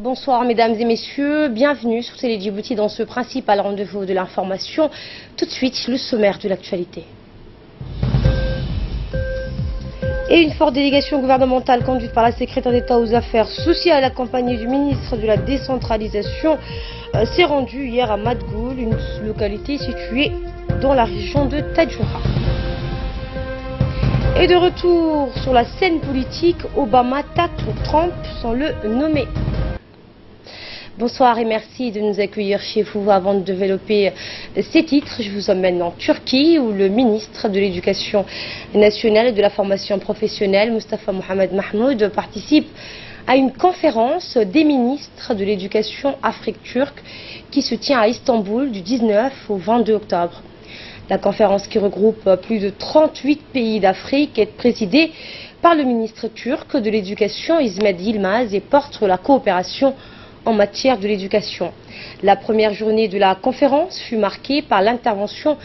Bonsoir mesdames et messieurs, bienvenue sur Télé Djibouti dans ce principal rendez-vous de l'information. Tout de suite, le sommaire de l'actualité. Et une forte délégation gouvernementale conduite par la secrétaire d'État aux affaires sociales accompagnée du ministre de la décentralisation s'est rendue hier à Madgoul, une localité située dans la région de Tadjoura. Et de retour sur la scène politique, Obama tâte Trump sans le nommer. Bonsoir et merci de nous accueillir chez vous. Avant de développer ces titres, je vous emmène en Turquie où le ministre de l'Éducation nationale et de la formation professionnelle, Mustafa Mohamed Mahmoud, participe à une conférence des ministres de l'éducation Afrique turque qui se tient à Istanbul du 19 au 22 octobre. La conférence, qui regroupe plus de 38 pays d'Afrique, est présidée par le ministre turc de l'Éducation, Ismet Yilmaz, et porte sur la coopération en matière de l'éducation. La première journée de la conférence fut marquée par l'intervention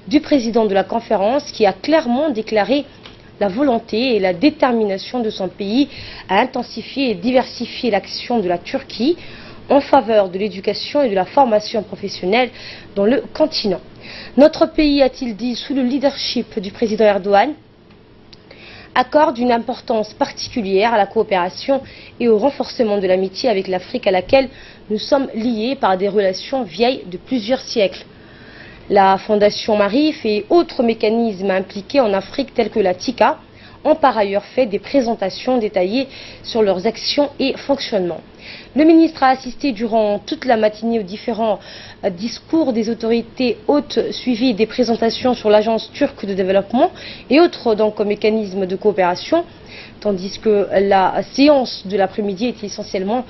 du président de la conférence qui a clairement déclaré la volonté et la détermination de son pays à intensifier et diversifier l'action de la Turquie en faveur de l'éducation et de la formation professionnelle dans le continent. Notre pays, a-t-il dit, sous le leadership du président Erdogan, accorde une importance particulière à la coopération et au renforcement de l'amitié avec l'Afrique à laquelle nous sommes liés par des relations vieilles de plusieurs siècles. La Fondation Marif et autres mécanismes impliqués en Afrique tels que la TICA ont par ailleurs fait des présentations détaillées sur leurs actions et fonctionnements. Le ministre a assisté durant toute la matinée aux différents discours des autorités hautes suivis des présentations sur l'Agence turque de développement et autres mécanismes de coopération, tandis que la séance de l'après-midi était essentiellement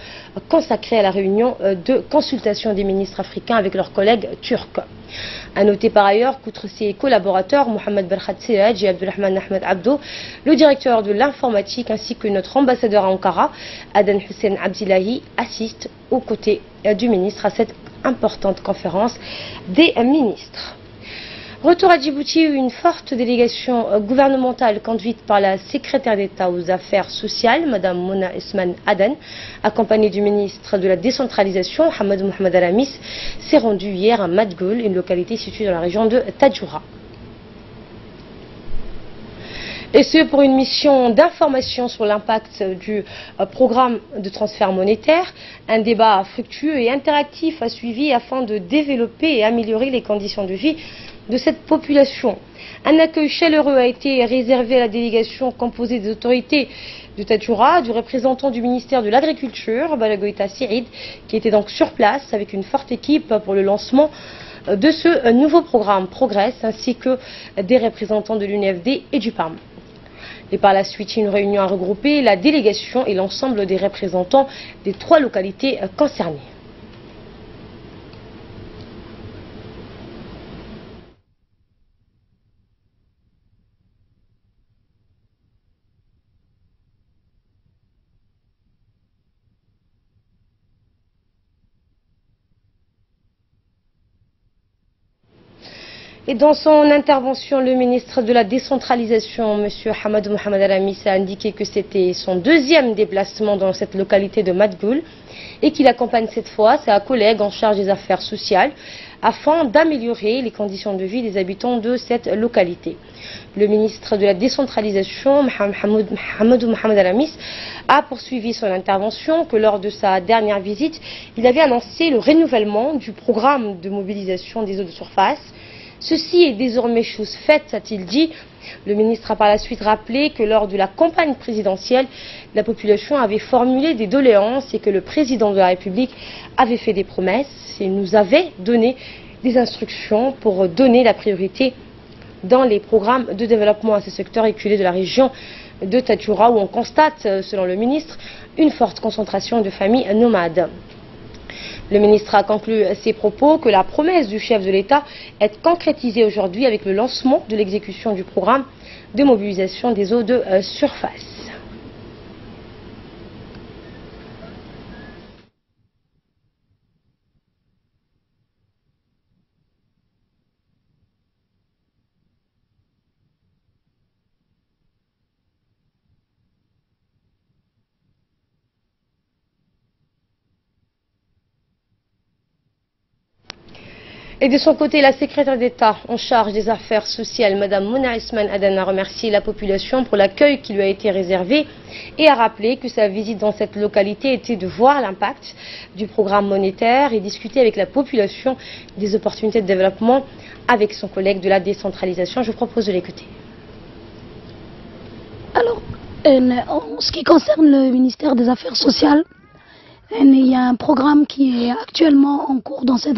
consacrée à la réunion de consultation des ministres africains avec leurs collègues turcs. À noter par ailleurs qu'outre ses collaborateurs, Mohamed Berkhat Seyed et Abdulrahman Ahmed Abdo, le directeur de l'informatique ainsi que notre ambassadeur à Ankara, Adan Hussein Abdillahi, assistent aux côtés du ministre à cette importante conférence des ministres. Retour à Djibouti où une forte délégation gouvernementale conduite par la secrétaire d'État aux affaires sociales, Mme Mona Esman Adan, accompagnée du ministre de la décentralisation, Hamadou Mohamed Alamis, s'est rendue hier à Madgoul, une localité située dans la région de Tadjoura. Et ce pour une mission d'information sur l'impact du programme de transfert monétaire. Un débat fructueux et interactif a suivi afin de développer et améliorer les conditions de vie de cette population. Un accueil chaleureux a été réservé à la délégation composée des autorités de Tadjoura, du représentant du ministère de l'Agriculture, Balagoïta Sirid, qui était donc sur place avec une forte équipe pour le lancement de ce nouveau programme Progress, ainsi que des représentants de l'UNFD et du PAM. Et par la suite, une réunion a regroupé la délégation et l'ensemble des représentants des 3 localités concernées. Et dans son intervention, le ministre de la décentralisation, M. Hamadou Mohamed Alamis, a indiqué que c'était son 2e déplacement dans cette localité de Madgoul et qu'il accompagne cette fois sa collègue en charge des affaires sociales afin d'améliorer les conditions de vie des habitants de cette localité. Le ministre de la décentralisation, Hamadou Mohamed Alamis, a poursuivi son intervention que lors de sa dernière visite, il avait annoncé le renouvellement du programme de mobilisation des eaux de surface. Ceci est désormais chose faite, a-t-il dit. Le ministre a par la suite rappelé que lors de la campagne présidentielle, la population avait formulé des doléances et que le président de la République avait fait des promesses et nous avait donné des instructions pour donner la priorité dans les programmes de développement à ce secteur reculé de la région de Tadjoura où on constate, selon le ministre, une forte concentration de familles nomades. Le ministre a conclu ses propos que la promesse du chef de l'État est concrétisée aujourd'hui avec le lancement de l'exécution du programme de mobilisation des eaux de surface. Et de son côté, la secrétaire d'État en charge des affaires sociales, Mme Mouna Ousmane Adan, a remercié la population pour l'accueil qui lui a été réservé et a rappelé que sa visite dans cette localité était de voir l'impact du programme monétaire et discuter avec la population des opportunités de développement avec son collègue de la décentralisation. Je vous propose de l'écouter. Alors, en ce qui concerne le ministère des Affaires sociales, il y a un programme qui est actuellement en cours dans cette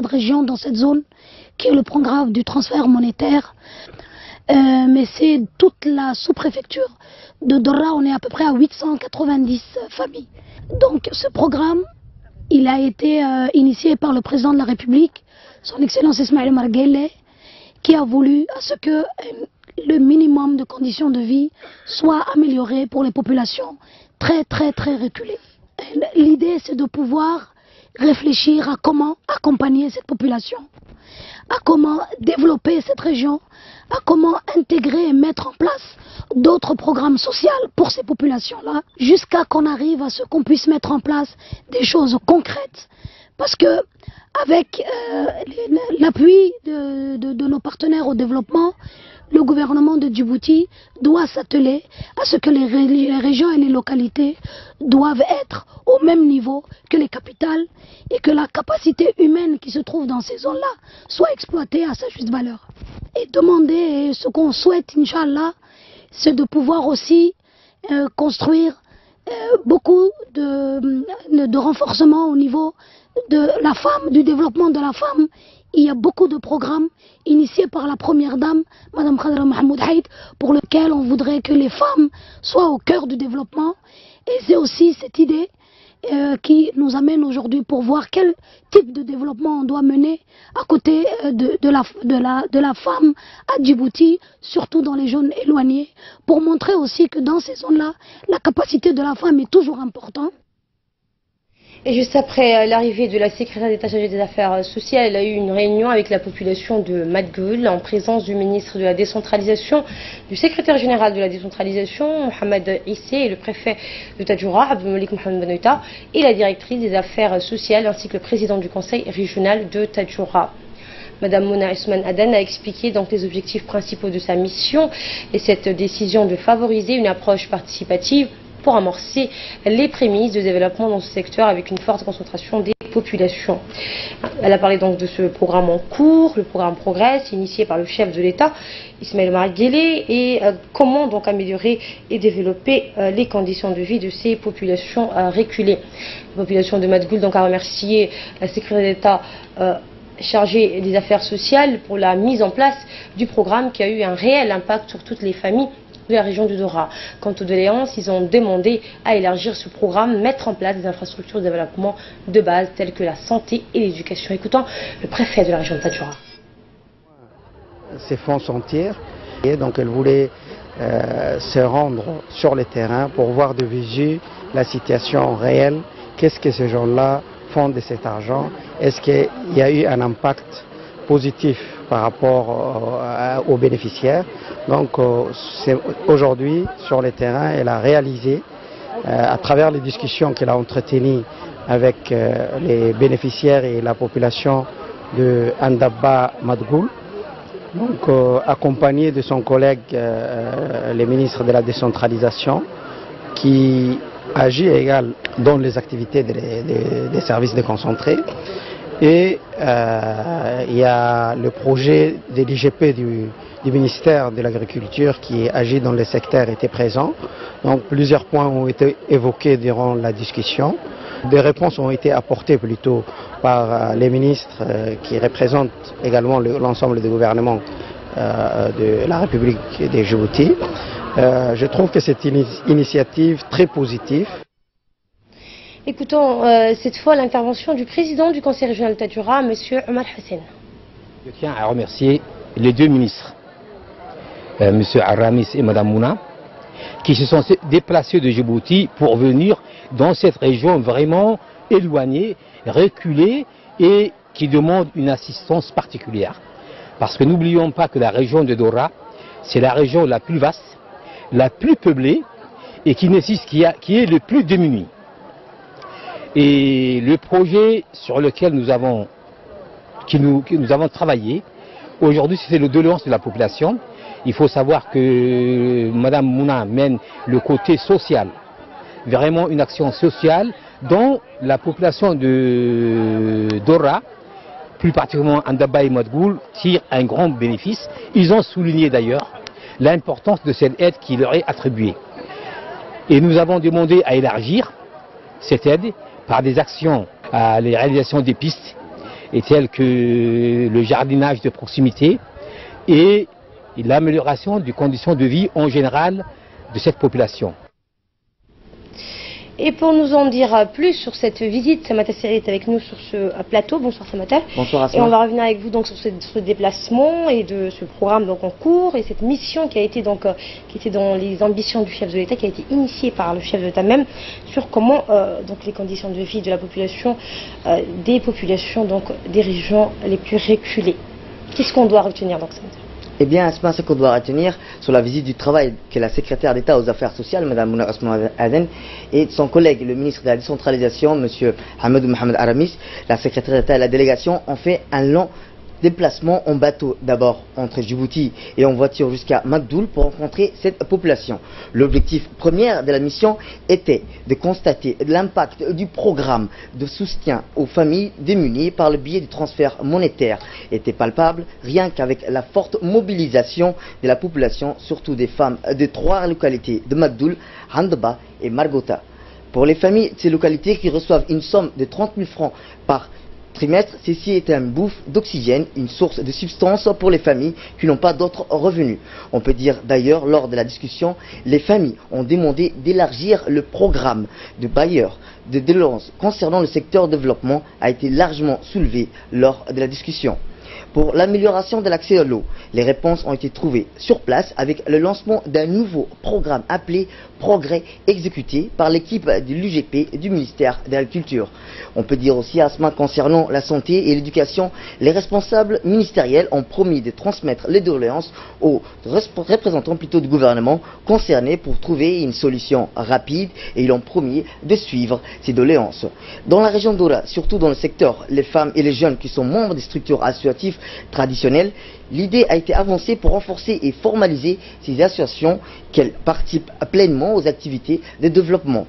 région, dans cette zone, qui est le programme du transfert monétaire. Mais c'est toute la sous-préfecture de Dora, on est à peu près à 890 familles. Donc ce programme, il a été initié par le président de la République, son Excellence Ismaël Omar Guelleh, qui a voulu à ce que le minimum de conditions de vie soit amélioré pour les populations très reculées. L'idée, c'est de pouvoir réfléchir à comment accompagner cette population, à comment développer cette région, à comment intégrer et mettre en place d'autres programmes sociaux pour ces populations-là, jusqu'à qu'on arrive à ce qu'on puisse mettre en place des choses concrètes. Parce que avec l'appui de nos partenaires au développement, le gouvernement de Djibouti doit s'atteler à ce que les régions et les localités doivent être au même niveau que les capitales et que la capacité humaine qui se trouve dans ces zones-là soit exploitée à sa juste valeur. Et demander, ce qu'on souhaite, Inch'Allah, c'est de pouvoir aussi construire beaucoup de renforcement au niveau de la femme, du développement de la femme. Il y a beaucoup de programmes initiés par la première dame, Mme Khadra Mahmoud Haït, pour lesquels on voudrait que les femmes soient au cœur du développement. Et c'est aussi cette idée qui nous amène aujourd'hui pour voir quel type de développement on doit mener à côté de la femme à Djibouti, surtout dans les zones éloignées, pour montrer aussi que dans ces zones-là, la capacité de la femme est toujours importante. Et juste après l'arrivée de la secrétaire d'État chargée des Affaires sociales, elle a eu une réunion avec la population de Madgoul en présence du ministre de la décentralisation, du secrétaire général de la décentralisation, Mohamed Issé, et le préfet de Tadjoura, Abdelmalik Mohamed Benouita, et la directrice des Affaires sociales ainsi que le président du conseil régional de Tadjoura. Madame Mouna Ousmane Adan a expliqué donc les objectifs principaux de sa mission et cette décision de favoriser une approche participative pour amorcer les prémices de développement dans ce secteur avec une forte concentration des populations. Elle a parlé donc de ce programme en cours, le programme Progress, initié par le chef de l'État, Ismaël Omar Guelleh, et comment donc améliorer et développer les conditions de vie de ces populations reculées. La population de Madgoul donc a remercié la secrétaire d'État chargée des affaires sociales pour la mise en place du programme qui a eu un réel impact sur toutes les familles de la région du Dora. Quant aux doléances, ils ont demandé à élargir ce programme, mettre en place des infrastructures de développement de base telles que la santé et l'éducation. Écoutons le préfet de la région de Tadjoura. Ces fonds sont tiers et donc elle voulait se rendre sur le terrain pour voir de visu la situation réelle. Qu'est-ce que ces gens-là font de cet argent? Est-ce qu'il y a eu un impact positif par rapport aux bénéficiaires? Donc aujourd'hui, sur le terrain, elle a réalisé, à travers les discussions qu'elle a entretenues avec les bénéficiaires et la population de Andaba Madgoul, donc accompagnée de son collègue, le ministre de la décentralisation, qui agit également dans les activités des services déconcentrés. Et il y a le projet de l'IGP du ministère de l'Agriculture qui agit dans le secteur était présent. Donc plusieurs points ont été évoqués durant la discussion. Des réponses ont été apportées plutôt par les ministres qui représentent également l'ensemble du gouvernement de la République de Djibouti. Je trouve que c'est une initiative très positive. Écoutons cette fois l'intervention du président du conseil régional de Tadjoura, M. Omar Hassan. Je tiens à remercier les deux ministres, M. Aramis et Mme Mouna, qui se sont déplacés de Djibouti pour venir dans cette région vraiment éloignée, reculée et qui demande une assistance particulière. Parce que n'oublions pas que la région de Dora, c'est la région la plus vaste, la plus peuplée et qui est le plus démunie. Et le projet sur lequel nous avons que nous avons travaillé. Aujourd'hui, c'est le doléance de la population. Il faut savoir que Mme Mouna mène le côté social, vraiment une action sociale dont la population de Dora, plus particulièrement Andaba et Madgoul, tire un grand bénéfice. Ils ont souligné d'ailleurs l'importance de cette aide qui leur est attribuée. Et nous avons demandé à élargir cette aide par des actions à la réalisation des pistes, et telles que le jardinage de proximité et l'amélioration des conditions de vie en général de cette population. Et pour nous en dire plus sur cette visite, Samata Seri est avec nous sur ce plateau. Bonsoir Samata. Bonsoir Asma. Et on va revenir avec vous donc sur ce déplacement et de ce programme donc en cours et cette mission qui a été donc qui était dans les ambitions du chef de l'État, qui a été initiée par le chef de l'État même, sur comment donc les conditions de vie de la population, des populations donc des régions les plus reculées. Qu'est-ce qu'on doit retenir donc Samata? Eh bien, Asma, ce qu'on doit retenir sur la visite du travail que la secrétaire d'État aux Affaires sociales, Mme Mouna Osman Aden, et son collègue, le ministre de la décentralisation, M. Hamadou Mohamed Aramis, la secrétaire d'État et la délégation ont fait un long déplacement en bateau, d'abord entre Djibouti et en voiture jusqu'à Magdoul pour rencontrer cette population. L'objectif premier de la mission était de constater l'impact du programme de soutien aux familles démunies par le biais du transfert monétaire. Était palpable rien qu'avec la forte mobilisation de la population, surtout des femmes de 3 localités de Magdoul, Handaba et Margota. Pour les familles de ces localités qui reçoivent une somme de 30 000 francs par trimestre, ceci est un bouffe d'oxygène, une source de substance pour les familles qui n'ont pas d'autres revenus. On peut dire d'ailleurs, lors de la discussion, les familles ont demandé d'élargir le programme de bailleurs de dépenses concernant le secteur développement, a été largement soulevé lors de la discussion. Pour l'amélioration de l'accès à l'eau, les réponses ont été trouvées sur place avec le lancement d'un nouveau programme appelé Progrès, exécuté par l'équipe de l'UGP du ministère de l'Agriculture. On peut dire aussi, Asma, concernant la santé et l'éducation, les responsables ministériels ont promis de transmettre les doléances aux représentants plutôt du gouvernement concernés pour trouver une solution rapide, et ils ont promis de suivre ces doléances. Dans la région d'Ora, surtout dans le secteur, les femmes et les jeunes qui sont membres des structures associatives traditionnelles, l'idée a été avancée pour renforcer et formaliser ces associations qu'elles participent pleinement aux activités de développement.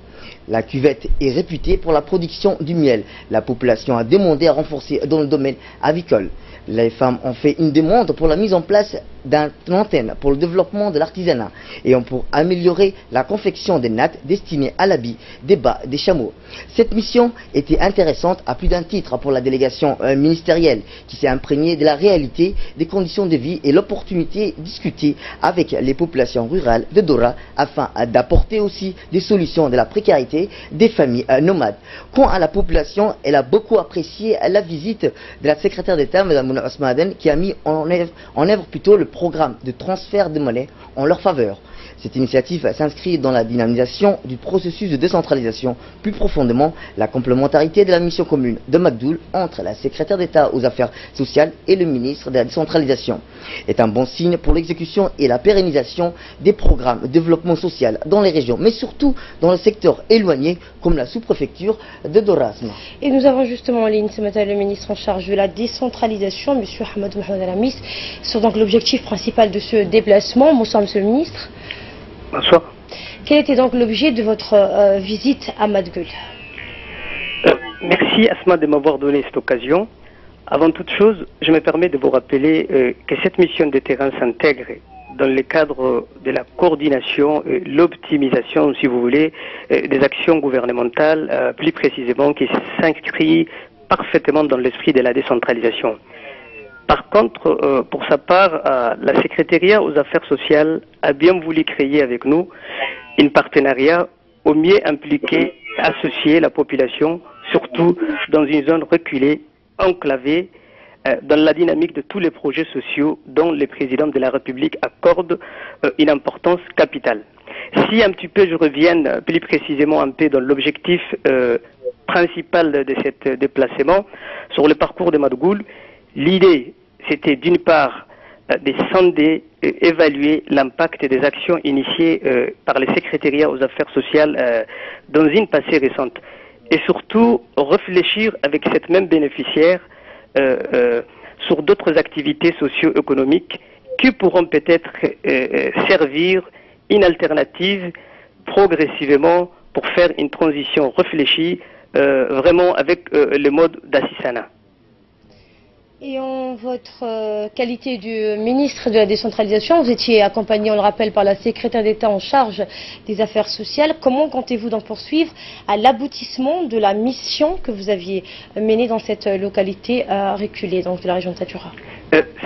La cuvette est réputée pour la production du miel. La population a demandé à renforcer dans le domaine avicole. Les femmes ont fait une demande pour la mise en place d'une antenne pour le développement de l'artisanat et pour améliorer la confection des nattes destinées à l'habit des bas des chameaux. Cette mission était intéressante à plus d'un titre pour la délégation ministérielle qui s'est imprégnée de la réalité des conditions de vie et l'opportunité de discuter avec les populations rurales de Dora afin d'apporter aussi des solutions de la précarité des familles nomades. Quant à la population, elle a beaucoup apprécié la visite de la secrétaire d'État, Mme Mouna Osman Aden, qui a mis en œuvre plutôt le programme de transfert de monnaie en leur faveur. Cette initiative s'inscrit dans la dynamisation du processus de décentralisation, plus profondément la complémentarité de la mission commune de Magdoul entre la secrétaire d'État aux Affaires sociales et le ministre de la décentralisation. Est un bon signe pour l'exécution et la pérennisation des programmes de développement social dans les régions, mais surtout dans le secteur éloigné comme la sous-préfecture de Dorasma. Et nous avons justement en ligne ce matin le ministre en charge de la décentralisation, M. Hamadou Mohamed Aramis, sur donc l'objectif principal de ce déplacement. Bonsoir Monsieur le ministre. Bonsoir. Quel était donc l'objet de votre visite à Magdoul? Merci Asma de m'avoir donné cette occasion. Avant toute chose, je me permets de vous rappeler que cette mission de terrain s'intègre dans le cadre de la coordination et l'optimisation, si vous voulez, des actions gouvernementales, plus précisément qui s'inscrit parfaitement dans l'esprit de la décentralisation. Par contre, pour sa part, la secrétariat aux affaires sociales a bien voulu créer avec nous un partenariat au mieux impliqué, associer la population, surtout dans une zone reculée, enclavée, dans la dynamique de tous les projets sociaux dont le président de la République accorde une importance capitale. Si un petit peu je revienne plus précisément un peu dans l'objectif principal de ce déplacement, sur le parcours de Magdoul, l'idée c'était d'une part de sonder et évaluer l'impact des actions initiées par les secrétariats aux affaires sociales dans une passée récente et surtout réfléchir avec cette même bénéficiaire sur d'autres activités socio-économiques qui pourront peut-être servir une alternative progressivement pour faire une transition réfléchie vraiment avec le mode d'assistanat. Et en votre qualité de ministre de la décentralisation, vous étiez accompagné, on le rappelle, par la secrétaire d'État en charge des affaires sociales. Comment comptez-vous d'en poursuivre à l'aboutissement de la mission que vous aviez menée dans cette localité reculée, donc de la région de Tatoura?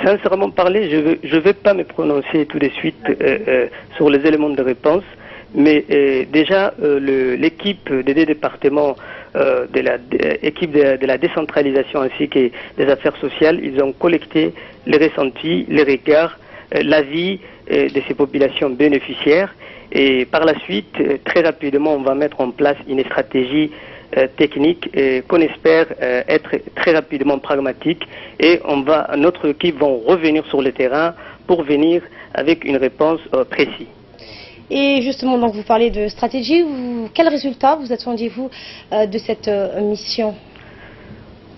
Sincèrement parler, je ne vais pas me prononcer tout de suite sur les éléments de réponse, mais déjà l'équipe des deux départements de la décentralisation ainsi que des affaires sociales, ils ont collecté les ressentis, les regards, l'avis de ces populations bénéficiaires. Et par la suite, très rapidement, on va mettre en place une stratégie technique qu'on espère être très rapidement pragmatique. Et notre équipe va revenir sur le terrain pour venir avec une réponse précise. Et justement, donc vous parlez de stratégie. Quel résultat vous attendiez-vous de cette mission?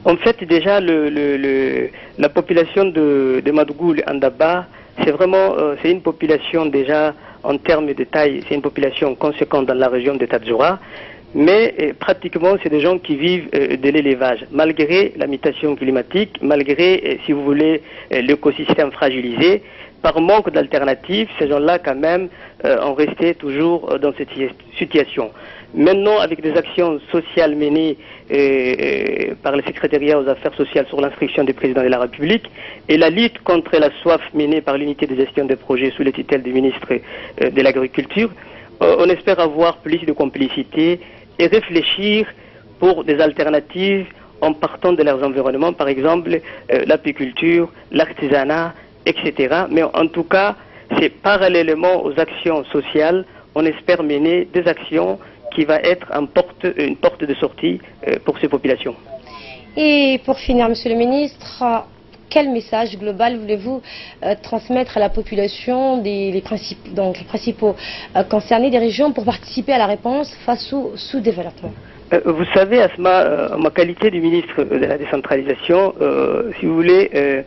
En fait, déjà, la population de Madougou et Andaba, c'est une population déjà en termes de taille, c'est une population conséquente dans la région de Tadjoura, mais pratiquement c'est des gens qui vivent de l'élevage, malgré la mutation climatique, malgré, si vous voulez, l'écosystème fragilisé. Par manque d'alternatives, ces gens-là, quand même, ont resté toujours dans cette situation. Maintenant, avec des actions sociales menées par le secrétariat aux affaires sociales sur l'instruction du président de la République et la lutte contre la soif menée par l'unité de gestion des projets sous le tutelle du ministre de l'Agriculture, on espère avoir plus de complicité et réfléchir pour des alternatives en partant de leurs environnements, par exemple l'apiculture, l'artisanat, etc. Mais en tout cas, c'est parallèlement aux actions sociales, on espère mener des actions qui va être une porte de sortie pour ces populations. Et pour finir, Monsieur le Ministre, quel message global voulez-vous transmettre à la population, les principaux concernés des régions pour participer à la réponse face au sous-développement? Vous savez, Asma, ma qualité de ministre de la décentralisation, si vous voulez,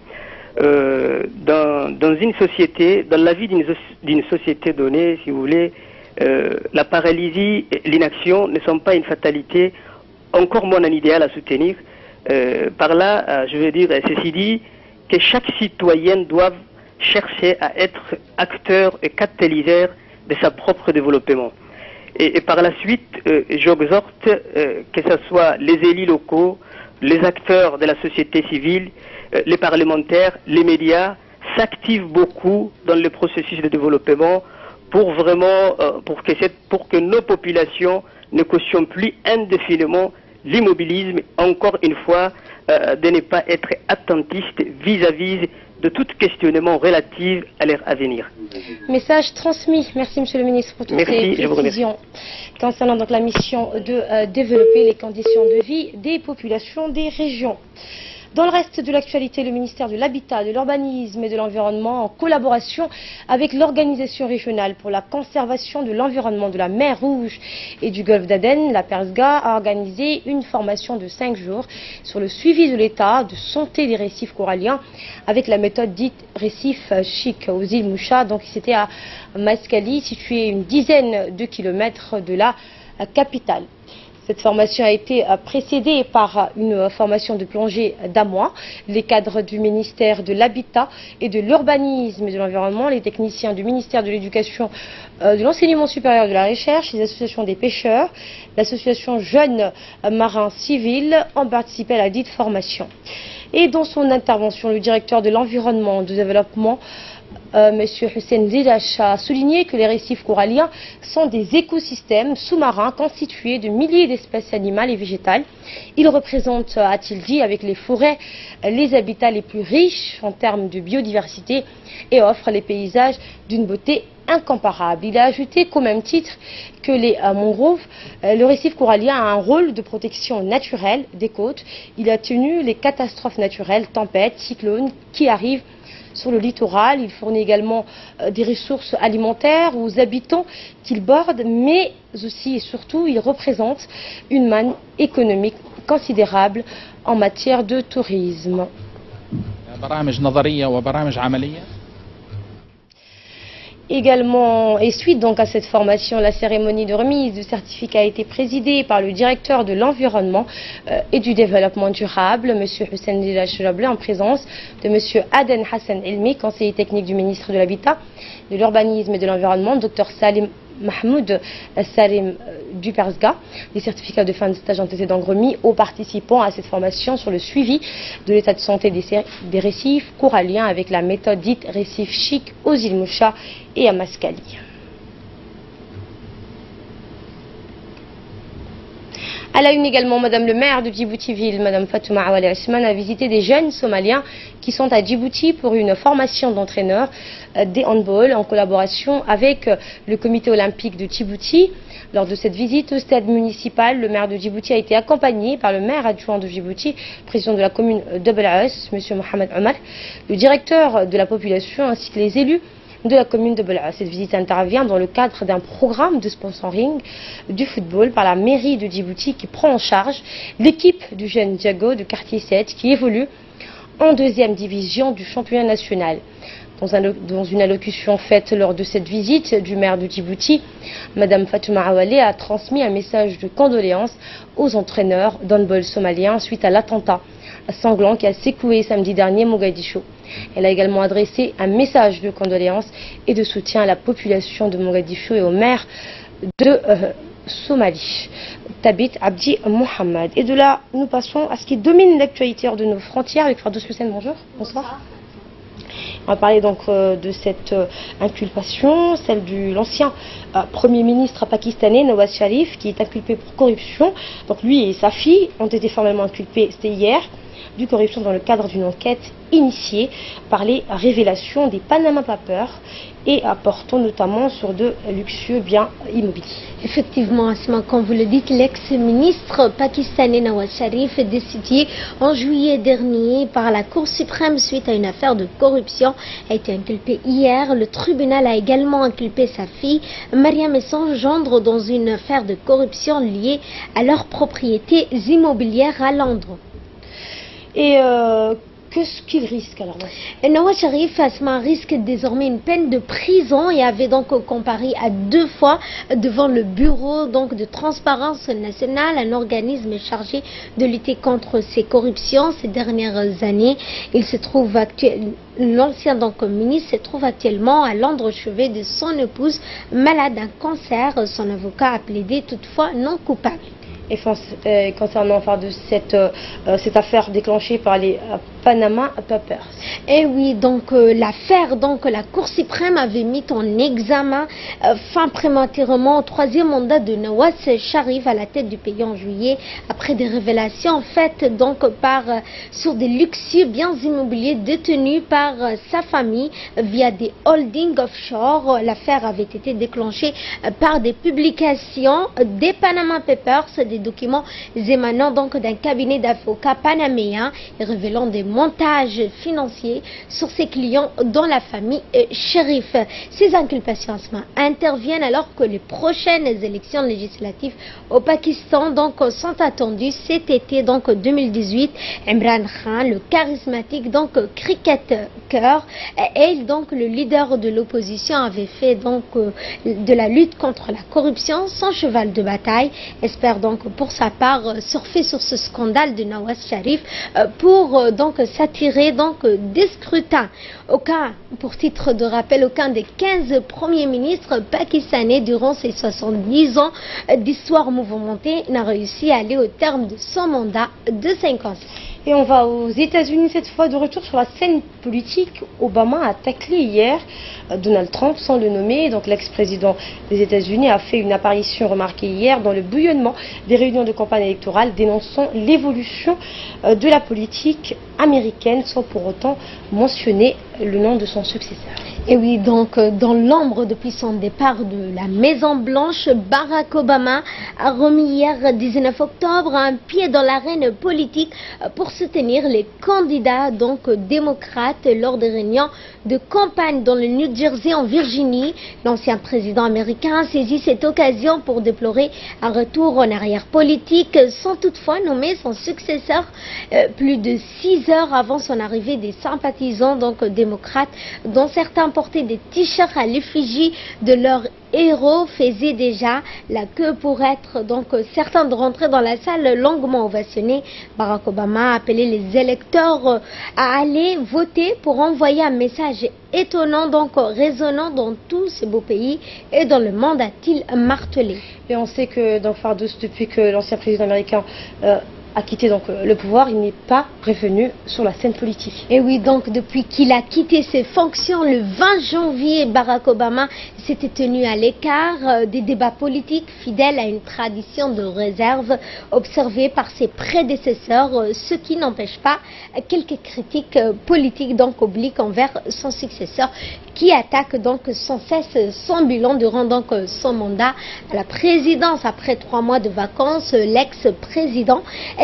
dans une société, dans la vie d'une société donnée, si vous voulez, la paralysie et l'inaction ne sont pas une fatalité, encore moins un idéal à soutenir. Par là, je veux dire, ceci dit, que chaque citoyen doit chercher à être acteur et catalyseur de sa propre développement. Et par la suite, j'exhorte que ce soit les élus locaux, les acteurs de la société civile, les parlementaires, les médias, s'activent beaucoup dans le processus de développement pour vraiment, pour que nos populations ne cautionnent plus indéfiniment l'immobilisme, encore une fois, de ne pas être attentistes vis-à-vis de tout questionnement relatif à leur avenir. Message transmis. Merci Monsieur le Ministre pour toutes ces précisions concernant donc la mission de développer les conditions de vie des populations des régions. Dans le reste de l'actualité, le ministère de l'Habitat, de l'Urbanisme et de l'Environnement, en collaboration avec l'Organisation régionale pour la conservation de l'environnement de la mer Rouge et du golfe d'Aden, la PERSGA, a organisé une formation de 5 jours sur le suivi de l'état de santé des récifs coralliens avec la méthode dite récif chic aux îles Moucha. Donc c'était à Maskali, situé une dizaine de kilomètres de la capitale. Cette formation a été précédée par une formation de plongée d'un mois. Les cadres du ministère de l'Habitat et de l'Urbanisme et de l'Environnement, les techniciens du ministère de l'Éducation, de l'Enseignement supérieur et de la Recherche, les associations des pêcheurs, l'association Jeunes Marins Civils ont participé à la dite formation. Et dans son intervention, le directeur de l'Environnement et du Développement, M. Hussein Zidash, a souligné que les récifs coralliens sont des écosystèmes sous-marins constitués de milliers d'espèces animales et végétales. Ils représentent, a-t-il dit, avec les forêts, les habitats les plus riches en termes de biodiversité et offrent les paysages d'une beauté incomparable. Il a ajouté qu'au même titre que les mangroves, le récif corallien a un rôle de protection naturelle des côtes. Il a tenu les catastrophes naturelles, tempêtes, cyclones qui arrivent sur le littoral. Il fournit également des ressources alimentaires aux habitants qu'il borde, mais aussi et surtout il représente une manne économique considérable en matière de tourisme. Également, et suite donc à cette formation, la cérémonie de remise du certificat a été présidée par le directeur de l'environnement et du développement durable, M. Hussein Dila Chirablé, en présence de M. Aden Hassan Elmi, conseiller technique du ministre de l'Habitat, de l'Urbanisme et de l'Environnement, Dr Salim Mahmoud Salim du Persga. Les certificats de fin de stage ont été donc remis aux participants à cette formation sur le suivi de l'état de santé des récifs coralliens avec la méthode dite récif chic aux îles Moucha et à Mascali. À la une également, Madame le maire de Djibouti-Ville, Madame Fatouma Awali Asman, a visité des jeunes Somaliens qui sont à Djibouti pour une formation d'entraîneurs des handball en collaboration avec le comité olympique de Djibouti. Lors de cette visite au stade municipal, le maire de Djibouti a été accompagné par le maire adjoint de Djibouti, président de la commune de Bel'aès, M. Mohamed Omar, le directeur de la population ainsi que les élus de la commune de Bel'aès. Cette visite intervient dans le cadre d'un programme de sponsoring du football par la mairie de Djibouti qui prend en charge l'équipe du jeune Diago de quartier 7 qui évolue en deuxième division du championnat national. Dans une allocution faite lors de cette visite du maire de Djibouti, Madame Fatouma Awali a transmis un message de condoléances aux entraîneurs d'handball somaliens suite à l'attentat sanglant qui a secoué samedi dernier Mogadiscio. Elle a également adressé un message de condoléances et de soutien à la population de Mogadiscio et au maire de Somalie, Tabit Abdi Mohamed. Et de là, nous passons à ce qui domine l'actualité hors de nos frontières avec Fardos Hussein. Bonjour. Bonsoir. On va parler donc de cette inculpation, celle de l'ancien Premier ministre pakistanais Nawaz Sharif qui est inculpé pour corruption. Donc lui et sa fille ont été formellement inculpés, c'était hier, de corruption dans le cadre d'une enquête initiée par les révélations des Panama Papers et portant notamment sur de luxueux biens immobiliers. Effectivement, Asma, comme vous le dites, l'ex-ministre pakistanais Nawaz Sharif est destitué en juillet dernier par la Cour suprême suite à une affaire de corruption. A été inculpé hier. Le tribunal a également inculpé sa fille, Mariam, et son gendre dans une affaire de corruption liée à leurs propriétés immobilières à Londres. Et qu'est-ce qu'il risque alors? Nawaz Sharif, Asma, risque désormais une peine de prison et avait donc comparé à 2 fois devant le bureau donc de transparence nationale, un organisme chargé de lutter contre ces corruptions ces dernières années. Il se trouve l'ancien ministre se trouve actuellement à Londres, chevet de son épouse malade d'un cancer. Son avocat a plaidé toutefois non coupable. Et concernant cette affaire déclenchée par les Panama Papers. Et oui, donc l'affaire, la Cour suprême avait mis en examen fin prématurément au 3e mandat de Nawaz Sharif à la tête du pays en juillet après des révélations faites sur des luxueux biens immobiliers détenus par sa famille via des holdings offshore. L'affaire avait été déclenchée par des publications des Panama Papers, des documents émanant d'un cabinet d'avocats panaméen et révélant des montages financiers sur ses clients dans la famille Sharif. Ces inculpations interviennent alors que les prochaines élections législatives au Pakistan sont attendues cet été 2018. Imran Khan, le charismatique cricketeur et le leader de l'opposition, avait fait de la lutte contre la corruption son cheval de bataille. Espère pour sa part surfer sur ce scandale de Nawaz Sharif pour s'attirer des scrutins. Pour titre de rappel, aucun des 15 premiers ministres pakistanais durant ces 70 ans d'histoire mouvementée n'a réussi à aller au terme de son mandat de 5 ans. Et on va aux États-Unis cette fois, de retour sur la scène politique. Obama a taclé hier Donald Trump sans le nommer. Donc l'ex-président des États-Unis a fait une apparition remarquée hier dans le bouillonnement des réunions de campagne électorale, dénonçant l'évolution de la politique américaine sans pour autant mentionner le nom de son successeur. Et oui, donc dans l'ombre depuis son départ de la Maison Blanche, Barack Obama a remis hier 19 octobre un pied dans l'arène politique pour soutenir les candidats donc démocrates lors des réunions de campagne dans le New Jersey en Virginie. L'ancien président américain saisit cette occasion pour déplorer un retour en arrière politique sans toutefois nommer son successeur. Plus de 6 heures avant son arrivée, des sympathisants donc démocrates, dont certains portaient des t-shirts à l'effigie de leur héros, faisaient déjà la queue pour être donc certains de rentrer dans la salle longuement ovationnés. Barack Obama a appelé les électeurs à aller voter pour envoyer un message étonnant, donc résonnant dans tous ces beaux pays et dans le monde, a-t-il martelé. Et on sait que dans Fardous, depuis que l'ancien président américain a quitté donc le pouvoir, il n'est pas revenu sur la scène politique. Et oui, donc depuis qu'il a quitté ses fonctions le 20 janvier, Barack Obama s'était tenu à l'écart des débats politiques, fidèle à une tradition de réserve observée par ses prédécesseurs, ce qui n'empêche pas quelques critiques politiques donc obliques envers son successeur, qui attaque donc sans cesse son bilan durant donc son mandat à la présidence. Après 3 mois de vacances, l'ex-président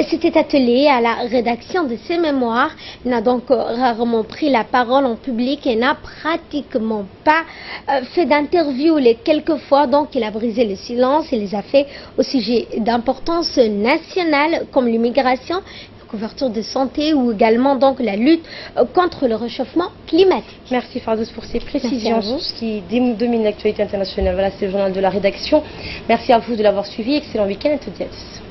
s'était attelé à la rédaction de ses mémoires. Il n'a donc rarement pris la parole en public et n'a pratiquement pas fait d'interview. Les quelques fois donc il a brisé le silence et les a fait au sujet d'importance nationale comme l'immigration, couverture de santé ou également donc la lutte contre le réchauffement climatique. Merci Fardous pour ces précisions sur ce qui domine l'actualité internationale. Voilà, c'est le journal de la rédaction. Merci à vous de l'avoir suivi. Excellent week-end à toutes et à tous.